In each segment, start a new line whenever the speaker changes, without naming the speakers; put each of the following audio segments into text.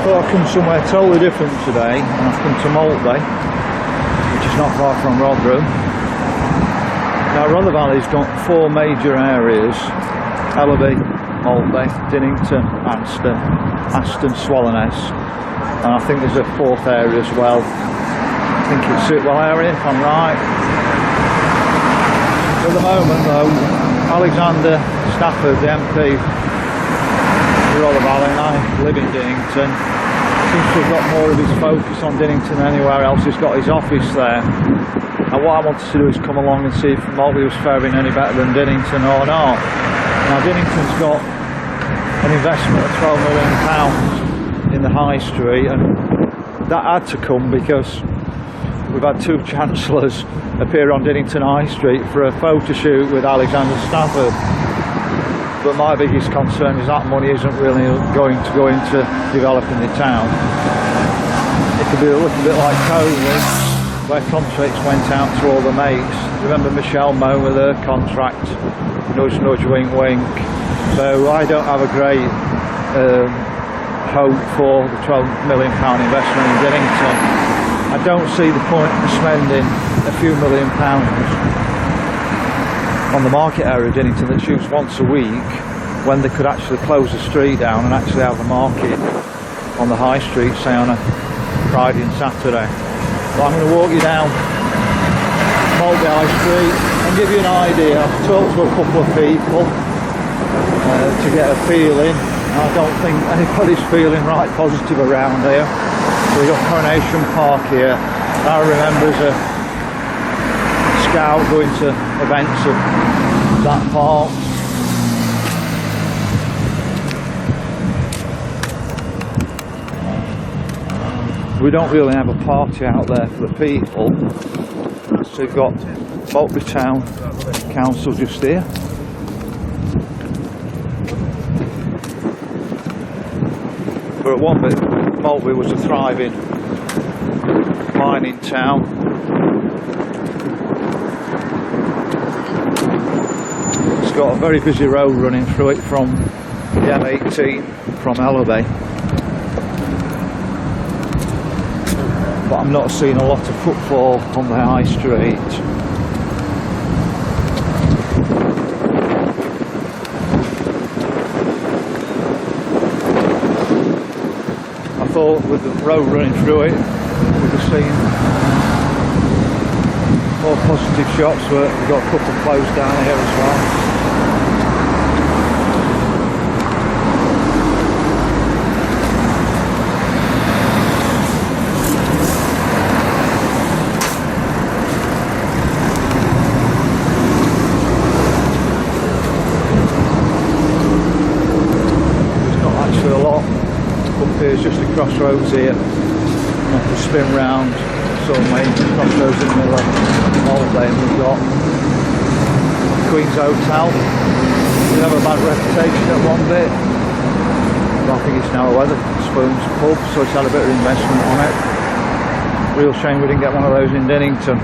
thought I'd come somewhere totally different today, and I've come to Maltby, which is not far from Rotherham. Now Rotherham has got four major areas: Maltby, Dinnington, Aston, Swallowness, and I think there's a fourth area as well. I think it's Sitwell area, if I'm right. At the moment though, Alexander Stafford, the MP for Rotherham, and I live in Dinnington, seems to have got more of his focus on Dinnington than anywhere else. He's got his office there. And what I wanted to do is come along and see if Maltby was faring any better than Dinnington or not. Now Dinnington's got an investment of £12 million in the high street, and that had to come because we've had two chancellors appear on Dinnington High Street for a photo shoot with Alexander Stafford. But my biggest concern is that money isn't really going to go into developing the town. It could be a little bit like COVID, where contracts went out to all the mates. Remember Michelle Moe with her contract, nudge nudge wink wink. So I don't have a great hope for the £12 million investment in Dinnington. I don't see the point of spending a few £1 million on the market area of Dinnington that shoots once a week, when they could actually close the street down and actually have a market on the high street, say on a Friday and Saturday. But I'm going to walk you down Maltby High Street and give you an idea. I've talked to a couple of people to get a feeling. I don't think anybody's feeling right positive around here. So we've got Coronation Park here. I remember as a scout going to events at that park. We don't really have a party out there for the people. So we've got Maltby Town Council just here. But at one bit, Maltby was a thriving mining town. It's got a very busy road running through it from the M18 from Maltby. But I'm not seeing a lot of footfall on the high street. I thought with the road running through it, we'd have seen more positive shops, but we've got a couple closed down here as well. There's just a crossroads here, and to spin round, sort of main crossroads in the middle of Maltby, and we've got Queen's Hotel. Did have a bad reputation at one bit, but I think it's now a Wetherspoons pub, so it's had a bit of investment on it. Real shame we didn't get one of those in Dinnington.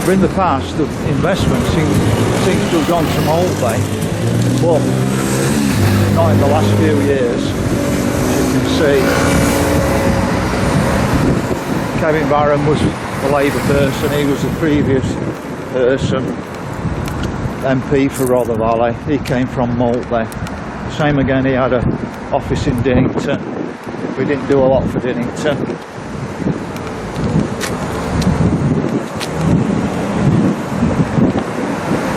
But in the past, the investment seems to have gone to Maltby, but not in the last few years. As you can see, Kevin Barron was a Labour person, he was the previous person, MP for Rotherham. He came from Maltby. Same again, he had an office in Dinnington. We didn't do a lot for Dinnington.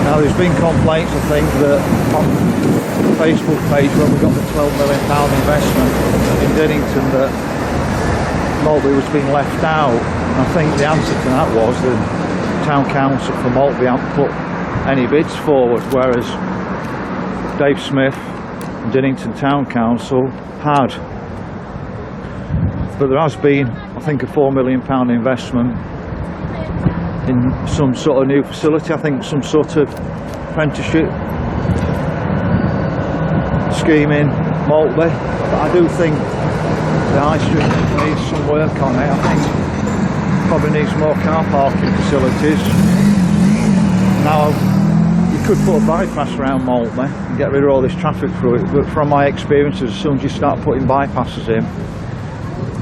Now there's been complaints, I think, that on the Facebook page when we got the £12 million investment in Dinnington that Maltby was being left out. And I think the answer to that was the Town Council for Maltby hadn't put any bids forward, whereas Dave Smith and Dinnington Town Council had. But there has been, I think, a £4 million investment in some sort of new facility. I think some sort of apprenticeship scheme in Maltby. But I do think the high street needs some work on it. I think it probably needs more car parking facilities. Now, you could put a bypass around Maltby and get rid of all this traffic through it, but from my experiences, as soon as you start putting bypasses in,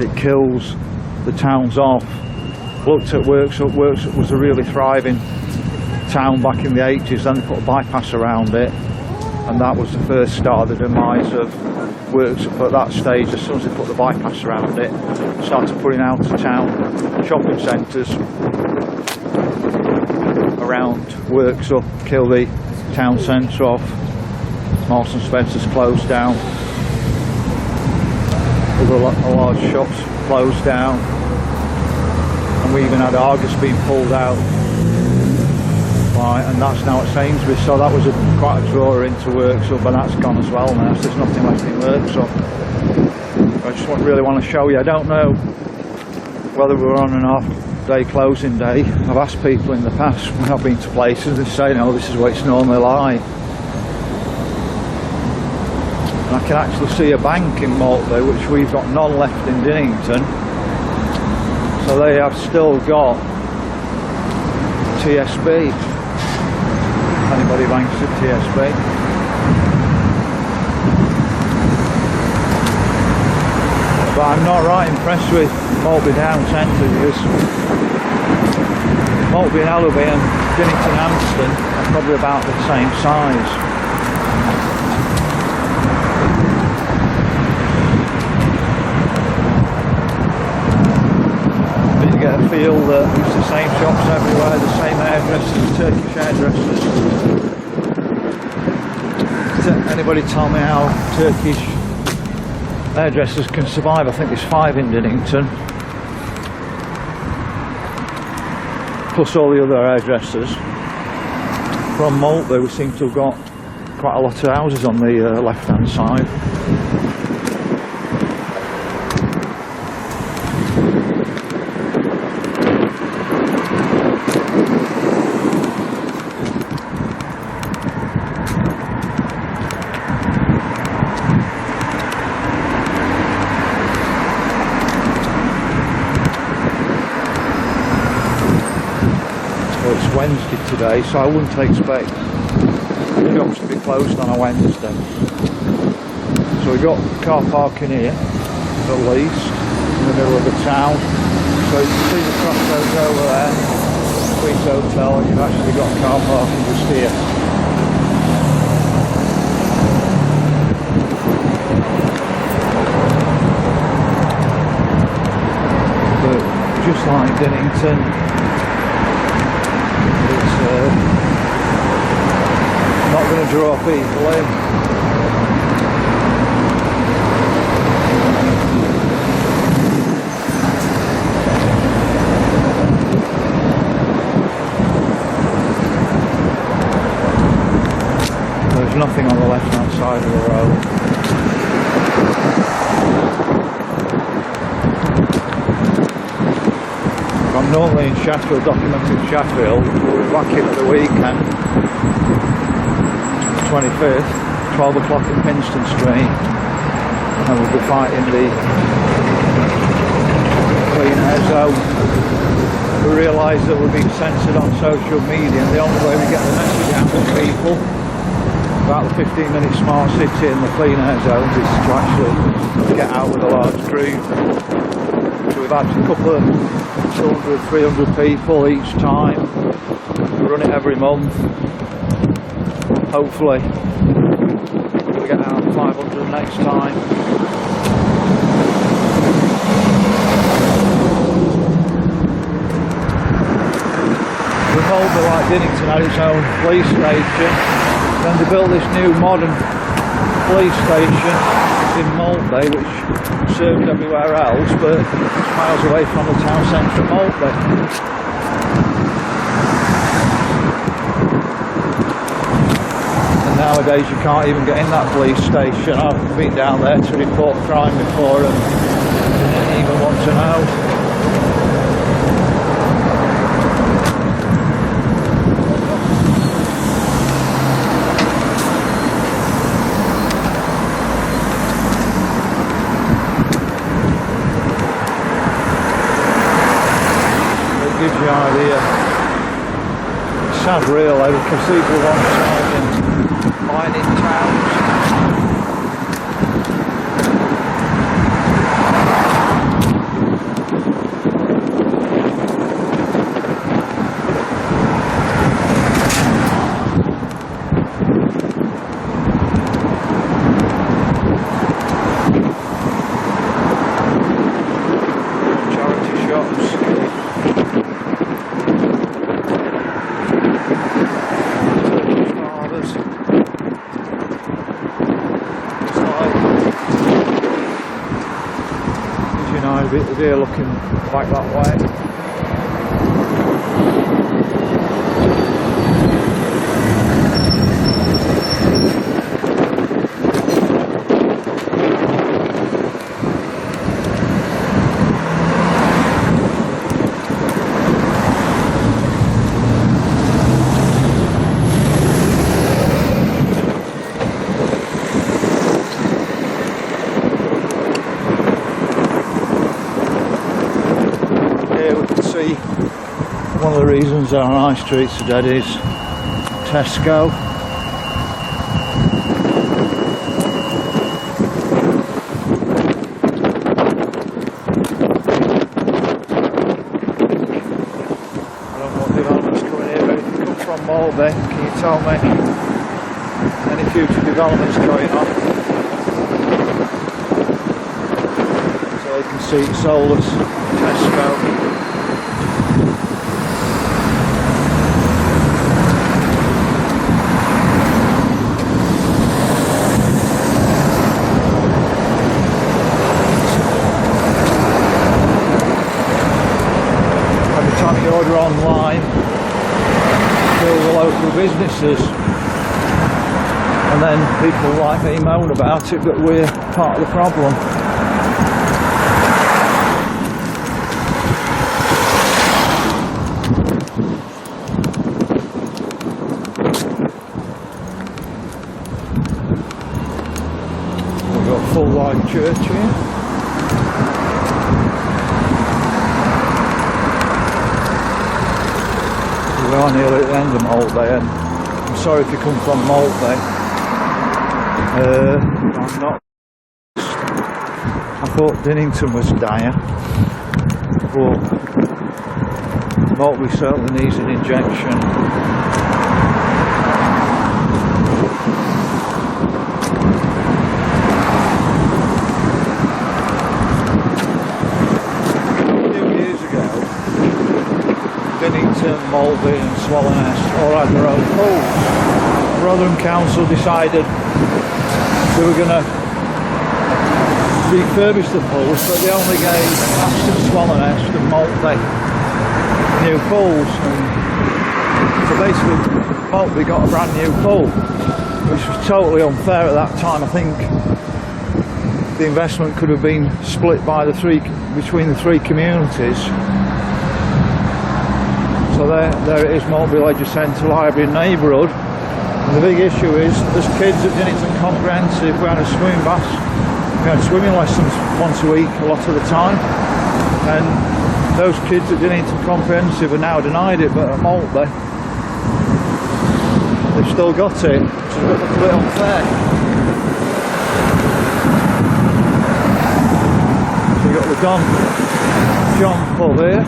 it kills the towns off. Looked at Worksop. Worksop was a really thriving town back in the 80s, then they put a bypass around it, and that was the first start of the demise of Worksop. At that stage, as soon as they put the bypass around it, started putting out of town shopping centres around Worksop, kill the town centre off. Marks and Spencer's closed down, other large shops closed down, and we even had Argus being pulled out, right, and that's now at Sainsbury's, so that was quite a drawer into Worksop, and that's gone as well now, so there's nothing left in Worksop. I just really want to show you. I don't know whether we're on an half-day closing day. I've asked people in the past when I've been to places, they say no, this is what it's normally like. And I can actually see a bank in Maltby, which we've got none left in Dinnington. So they have still got TSB. Anybody banks at TSB? But I'm not right impressed with Maltby Town Centre, because Maltby and Maltby and Dinnington Hampstead are probably about the same size. Get a feel that it's the same shops everywhere, the same hairdressers, Turkish hairdressers. Anybody tell me how Turkish hairdressers can survive? I think there's 5 in Dinnington, plus all the other hairdressers. From Maltby we seem to have got quite a lot of houses on the left hand side. It's Wednesday today, so I wouldn't expect the shops to be closed on a Wednesday. So we've got car parking here, at least, in the middle of the town. So you can see the crossroads over there, Queen's Hotel, and you've actually got car parking just here. But just like Dinnington, not going to draw people in. There's nothing on the left hand side of the road. I'm normally in Sheffield, documenting Sheffield. We're back in at the weekend, 25th, 12 o'clock at Pinston Street, and we'll be fighting the clean air zone. We realise that we're being censored on social media, and the only way we get the message out to people about the 15-minute smart city and the clean air zones is to actually get out with a large group. So we've had a couple of 200, 300 people each time. We run it every month. Hopefully we'll get out 500 next time. The Maltby, like Dinnington, had its own police station. Then they built this new modern police station in Maltby, which served everywhere else, but it's miles away from the town centre of Maltby. Nowadays you can't even get in that police station. I've been down there to report crime before and didn't even want to know. It gives you an idea. sad really, because people want to mine in towns. They're looking back that way. One of the reasons our high streets are dead is Tesco. I don't know what development's coming here, but if you come from Maltby, can you tell me any future developments going on? So you can see it's sold as Tesco. Order online, fill the local businesses, and then people like me moan about it, but we're part of the problem. We've got Full Life Church here. We are nearly at the end of Maltby, and I'm sorry if you come from Maltby. I'm not. I thought Dinnington was dire, but Maltby certainly needs an injection. Maltby and Swallownest all had their own pools. Rotherham Council decided they were going to refurbish the pools, but they only gave Aston, Swallownest and Maltby new pools. And so basically Maltby got a brand new pool, which was totally unfair at that time. I think the investment could have been split by between the three communities. So there it is, Maltby Leisure Centre Library and Neighbourhood. And the big issue is, as kids at Dinnington Comprehensive, we had a swimming bath. We had swimming lessons once a week, a lot of the time. And those kids at Dinnington Comprehensive are now denied it, but at Maltby, they've still got it. So it's a bit unfair. So we've got the John pub here.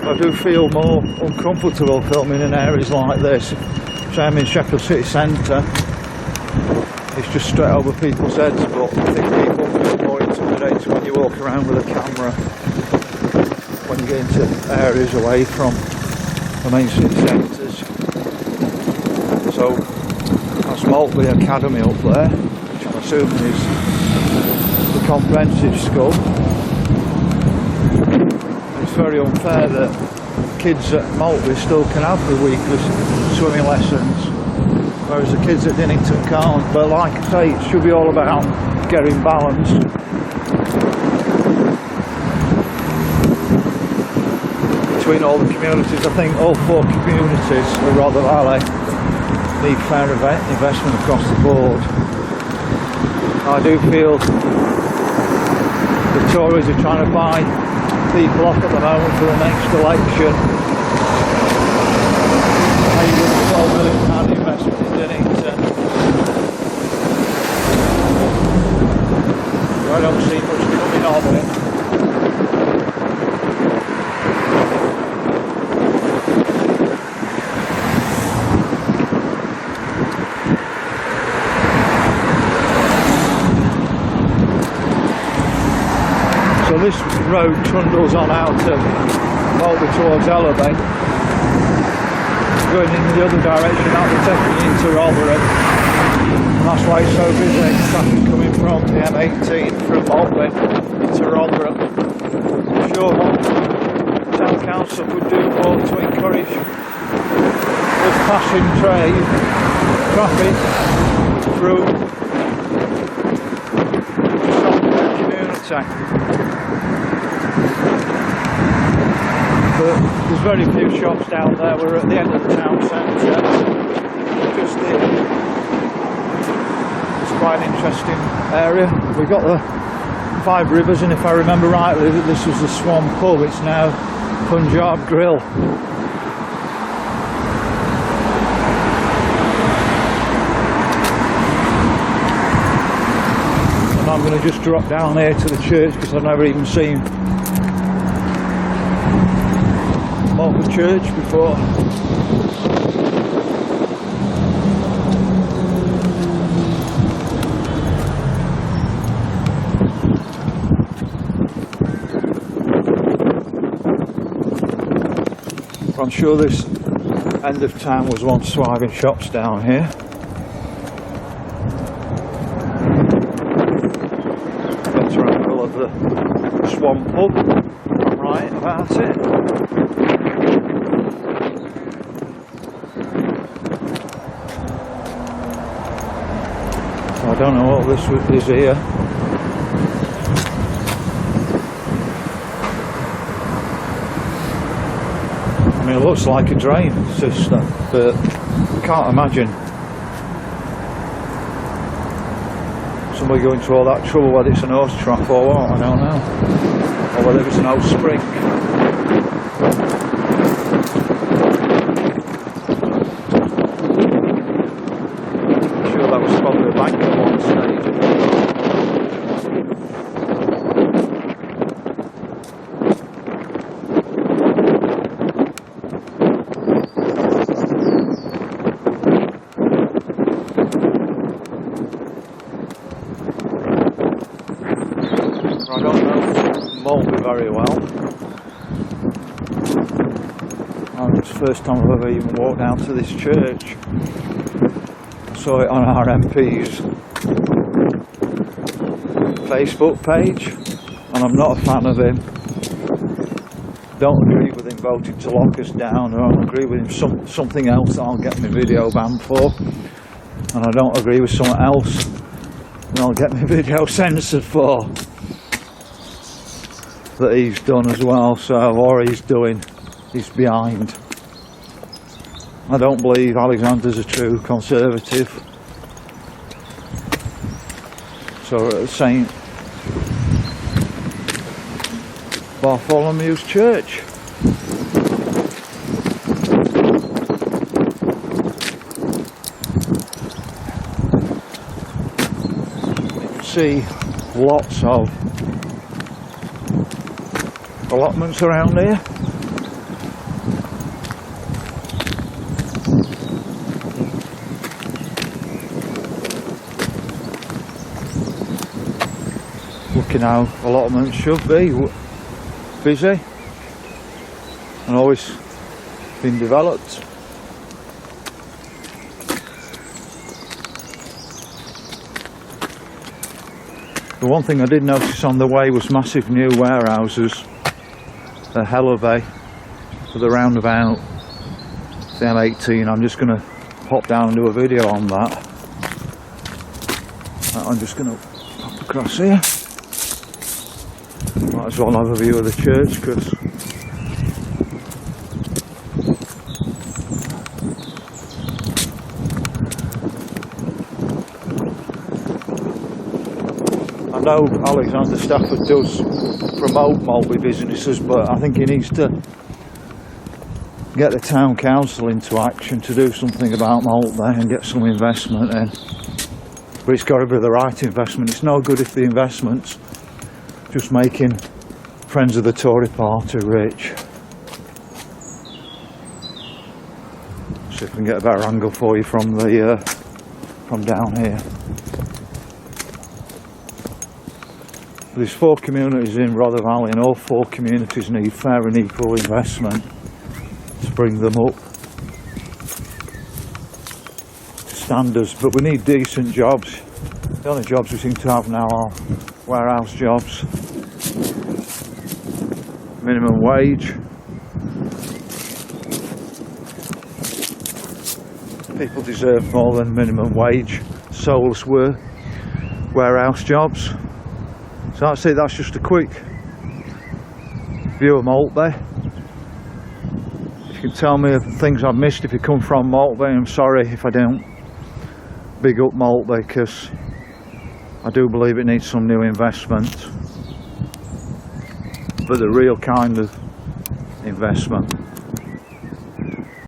I do feel more uncomfortable filming in areas like this. So I'm in Sheffield City Centre. It's just straight over people's heads, but I think people feel more intimidated when you walk around with a camera when you get into areas away from the main city centres. So that's Maltby Academy up there, which I'm assuming is the comprehensive school. It's very unfair that kids at Maltby still can have the weekly swimming lessons, whereas the kids at Dinnington can't. But like I say, it should be all about getting balance. Between all the communities, I think all four communities of Rother Valley need fair investment across the board. I do feel The Tories are trying to buy people off at the moment for the next election. £812 million investment in Dinnington. I don't see much coming of it. So this road trundles on out of Maltby towards Maltby, going in the other direction, that will take me into Rotherham, and that's why it's so busy. Traffic coming from the M18 from Maltby into Rotherham. I'm sure the Town Council could do more to encourage this passing traffic through the community. But there's very few shops down there. We're at the end of the town centre, just here. It's quite an interesting area. We've got the Five Rivers, and if I remember rightly, this was the Swan Pub. It's now Punjab Grill. And I'm going to just drop down here to the church because I've never even seen Maltby Church before. I'm sure this end of town was once thriving shops down here. Better angle of the Swan Pub, I'm right about it. I don't know what this is here. I mean, it looks like a drain system, but I can't imagine somebody going through all that trouble, whether it's an horse trap or what, I don't know. Or whether it's an old spring. I'm sure that was probably a bank at one stage. I don't know Maltby very well. It's the first time I've ever even walked down to this church. I saw it on our MP's Facebook page, and I'm not a fan of him. Don't agree with him voting to lock us down, or I don't agree with him something else that I'll get my video banned for, and I don't agree with someone else and I'll get my video censored for, that he's done as well. So what he's doing, he's behind. I don't believe Alexander's a true conservative. So at St Bartholomew's Church. You can see lots of allotments around here. Looking how allotments should be, busy and always been developed. The one thing I did notice on the way was massive new warehouses at Maltby for the roundabout, the M18. I'm just going to pop down and do a video on that. I'm just going to pop across here. Might as well have a view of the church, because know Alexander Stafford does promote Maltby businesses, but I think he needs to get the town council into action to do something about Maltby and get some investment in. But it's got to be the right investment. It's no good if the investment's just making friends of the Tory party rich. See if we can get a better angle for you from down here. There's 4 communities in Rotherham, and all 4 communities need fair and equal investment to bring them up to standards. But we need decent jobs. The only jobs we seem to have now are warehouse jobs, minimum wage. People deserve more than minimum wage, soulless warehouse jobs. So that's it, that's just a quick view of Maltby. If you can tell me things I've missed if you come from Maltby, I'm sorry if I don't big up Maltby, because I do believe it needs some new investment, but the real kind of investment.